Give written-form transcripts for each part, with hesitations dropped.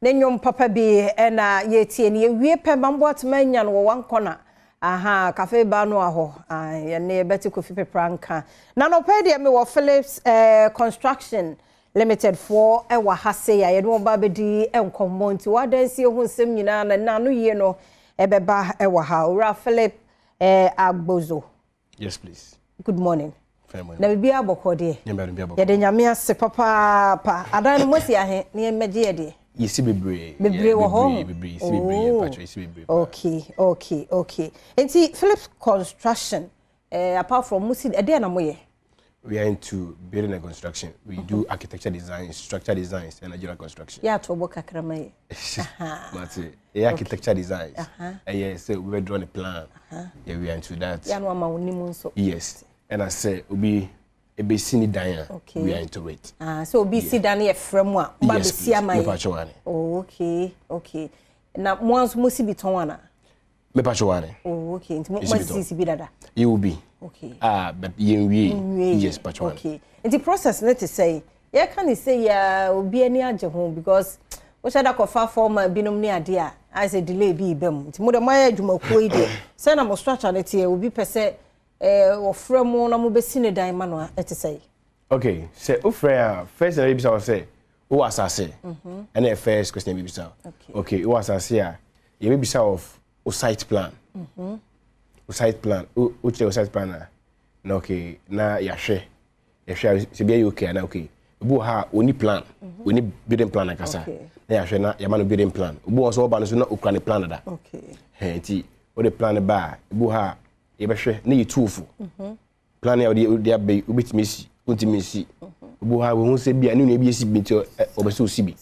Nenyom papa bi na yetie ne wie pemambo atmanya no one corner aha cafe ba no aho ye ne beti kofi pepranka na no pe de me wo Philips construction limited for e wa hase ya ye no ba bedi enkommo nti wadansi hu nsem nyina na no ye no e beba e wa ha ora Philip Agbozo. Yes please. Good morning. Na bibia bokode ye de nyame ase papa pa adan no mosi ahe ne meje ye de Yesi bebre wo home bebre si bebre patcho yesi bebre. Okay. Enti Philips construction apart from musi e dey na moye. We are into building and construction. We do architecture design, structure designs and general construction. Yeah, to boka kramaye. Mate, architecture designs. Yeah, so we were drawing a plan. Yeah, we are into that. Yeah, no ma wonimu so. Yes. And I say we be seen diner. We are into it. So be see diner e framework. Ba be see amai. Okay. Na once musi biton wana. Me patcho wane. Okay. Nti mo si bi dada. You will be. Okay. But yes, patcho wane. Okay. Nti process let to say, you can say ya obi ani age ho because we should have kofa form binom ni ade a I say delay bi bem. Nti mo de my adwumakuo ide. Say na mo structure net here obi pese ofre mo na mo be sine dan ma no ete say. Okay, say ofre first na bisa say o asase. And the first question be bisa. Okay, o asase a ye be bisa of o site plan. O site plan. O che o site plan na okay, na ya hwe. Ya hwe se bia okay na okay. Obu ha oni plan. Oni building plan akasa. Na ya hwe na ya ma no building plan. Obu so ba no so na okura ne plan da. Okay. He ti o de plan ba. Obu ha ye be hwe na ye tufu. Plan ya o de abai obetimi si, ontimi si. Obu ha wo hu se bia ne no bi esi bi ti o be so si bi.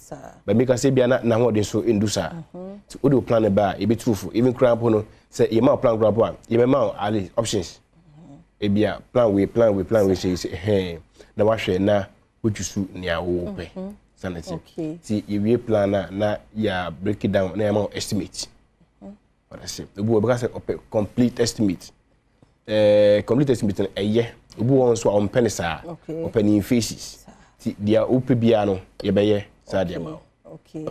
Ba make say bia na ho de so endusa. Ti o de plan ba ye be tufu. Even crap no say ye ma plan crap one. Ye be ma ali options. E bia plan we say na wa hwe na ojusu ne awo pe. Sanity. Ti ye we plan na ya break it down na ya ma estimate. What I say. Obu be say complete estimate. Complete estimate eye obu won so on penisa opening phases ti dia ope bia no ye beye sa dia ma okay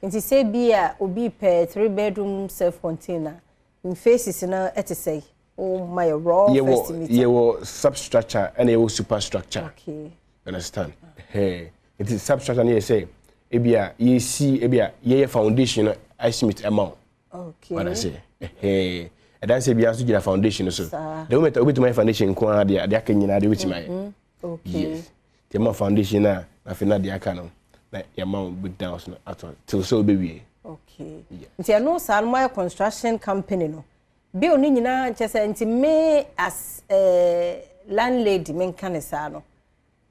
nti say bia obi pe 3 bedroom self container in phases na say oh my raw estimate ye wo substructure and ye wo superstructure okay understand it is substructure na say e bia ye see e bia ye foundation estimate amount okay what I say and then say bia so gina foundation so the moment obi to my foundation ko na dia aka nyina de wetima ye okay yes the my foundation na afina dia aka no na ya ma big down so at till so be we okay nti no san my construction company no bi oni nyina chese nti me as landlady men kanesa no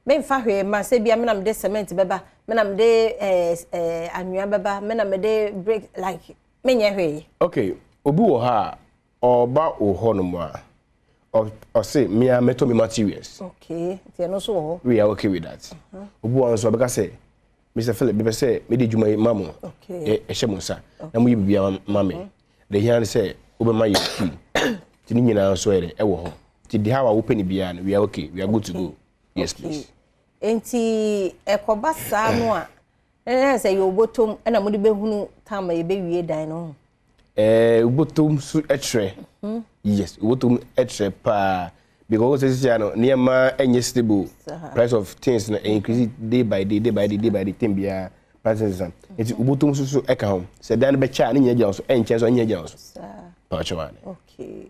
me fa hwe ma se bia me na me de cement beba me na me de anwia beba me na me de brick like me nye hwe okay obi wo ha oba ohonom a or say me a metal materials okay ti no so we are okay with that obi won so be say Mr. Philip be say me di juma mamu okay e shemusa na mu yibia mame the here say obi ma yi ti ni nyina so ere e wo ho ti di how open ni bia we are okay we are good to go yes please enti ekoba sa no a say you botom na mu di behunu time ye be wie dan no ubotum su etre yes ubotum etre pa because this year no niema enye stable price of things na increase day by day thing bia prices it ubotum su eka hom se dan be cha ni nya so enche so nya nya so pa chwane okay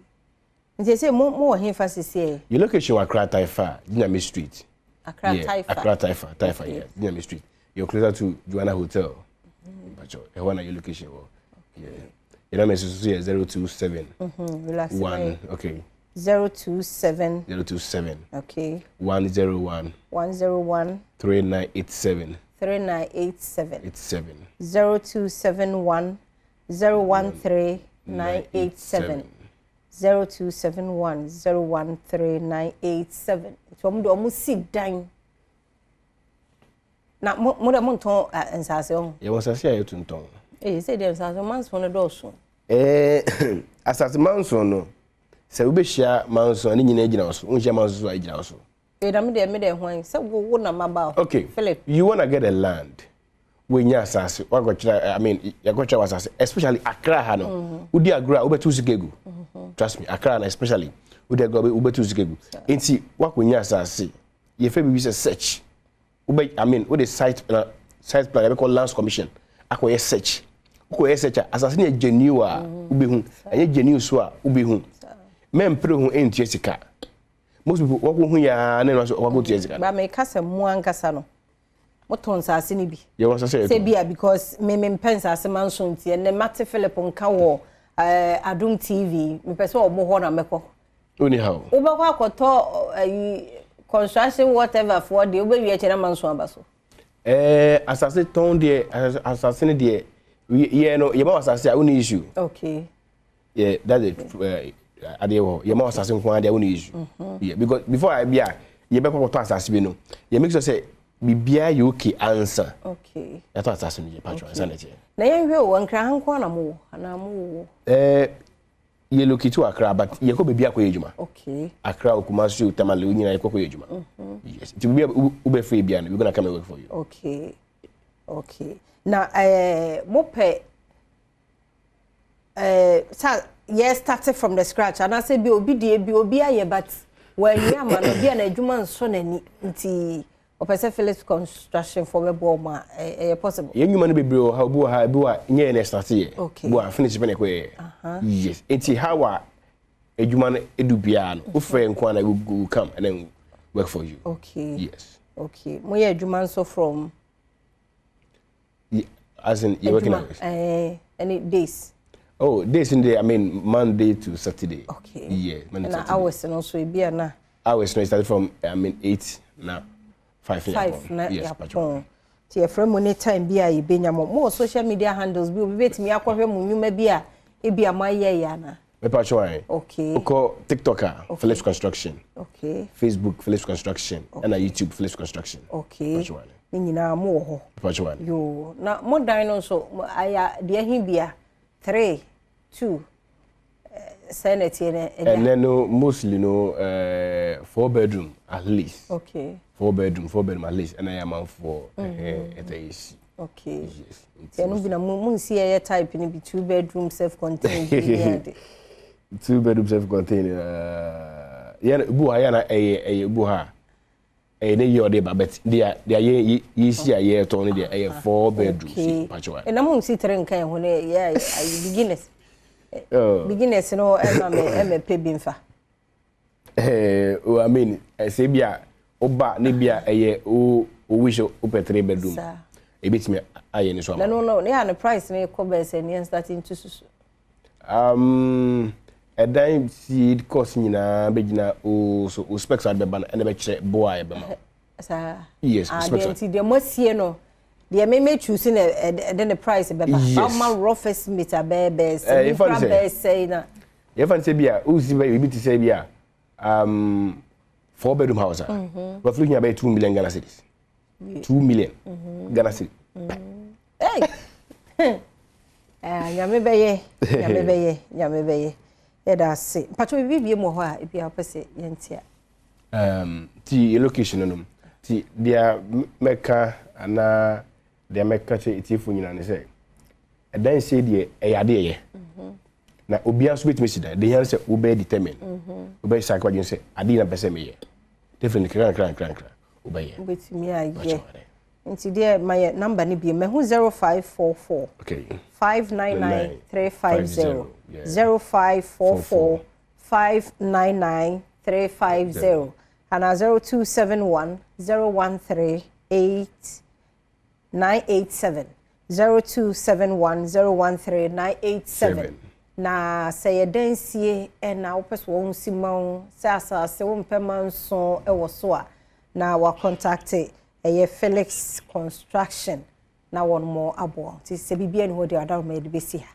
nje say mo hin fasisi you location Accra Taifa Dinami Street Accra Taifa yeah Dinami Street you're closer to Joanna Hotel but you location yeah. Your number is 027. Relax. 1. Okay. 027. 027. Okay. 101. 101. 3987. 3987. 87. 0271 013 987. 0271 013 987. So I'm do sit down. Na mo da mo ton ensase on. Ye wonsase ayo tunton. Say them so man's one doso. Asase manso no. Se we be share manso ani nyina agina so. Unhia manso so agina so. Me de hwan. Se wo na maba. Okay. Philip. You want to get a land. we nya asase wa go kira I mean ya go kira asase especially Accra ha no udi Accra ubetu sikegu trust me Accra na especially udi Accra ubetu sikegu enti wa ko nya asase ye fe bi say search ube I mean we the site plan we call lands commission akoye search ko ye search asase na genuine a ubehu anye genuine so a ubehu mempre hu enti sika most people wo hu ya na no so wo go to sika ba me kasa mu ankasa no moton sase ni bi ye won say bia because me pensa ase manso ntie ne Mate Philip nka wo Adom TV me pese omo ho na meko oni how ubekwa akoto construction whatever for the obewie che na manso abaso asase ton de asase ne de ye no ye ma asase a oni issue okay yeah that's it adewo ye ma asase nko ade oni issue yeah because before I bia ye be ko to asase bi no ye make sure say bibia you okay answer okay ya to asase ni patro answer na che na ye hwe wo nkra hanko na mo na mo ye lokitu Accra but ye ko bibia ko ejuma okay Accra Kumasi Utamale unyina ye ko ejuma yes to bibia ube free bia we gonna come and work for you okay okay na mo pe sa yes started from the scratch and I say bi obi aye but when you am no bia na adwuma nso nani nti opese Phillips construction for we bo ma possible ye nyuma no bebre how bo ha bi wa nye na start ye okay bo finish be na ko yes enti how a adwuma no edu bia no ufre nko na go come and then work for you okay yes okay mo ye adwuma nso from as in you working any days oh days in the I mean Monday to Saturday okay yeah Monday to Saturday hours no so e bia na hours no started from I mean 8 now 5 na yes patron ti e frame any time bia e benya mo social media handles bi obi betimi akohwe mu nyuma bia e bia maye ya na me patron okay uko TikToker Phillips Construction okay Facebook Phillips Construction and YouTube Phillips Construction okay patron ni nyina mo ho patron yo na mo dan no so aya de hin bia 3 2 sanity and then no mostly no 4 bedroom at least okay 4 bedroom at least and I am for at AC okay yes no bi na mun see a type ni be 2 bedroom self contained 2 bedroom self contained yeah bu ha ya na bu ha ne ye ode ba but dia ye si aye to ne dia 4 bedroom patchwa na mun see 3 nkan ho ne yeah beginners no me pe bi mfa I mean say bia oba ne bia o wish o pe 3 bedroom e betimi aye ni so am no ne an price ne ko be say ne starting to susu a dime seed cost nyina begina o so o specs ad be ban and be kire boy be ma sa yes specs de mo sie no de me choose na the price be ba how rough estimate be say say na you fan say bia o si be ti say bia 4 bedroom house roughly here about 2 million Ghana cedis 2 million Ghana cedis hey nyame beye e da se pato bibie mo ho a e bia pese yentia ti location no ti dia meka ana dia meka che ti fu nyina ne se e dan se die e yade ye na obia so betime sida de yan se obe determine obe sa kwa jin se ade na pese me ye definitely kran obe ye betime aye nti dia my number ni bi me hu 0544 okay 599 350 0544 599 350 and 0271 013 987 0271 013 987 na say densie na opeso won simon say asase won pemanso e wo so a na wa contact Felix Construction na one more abo ti se bibia ni ho de adaro me de besi ha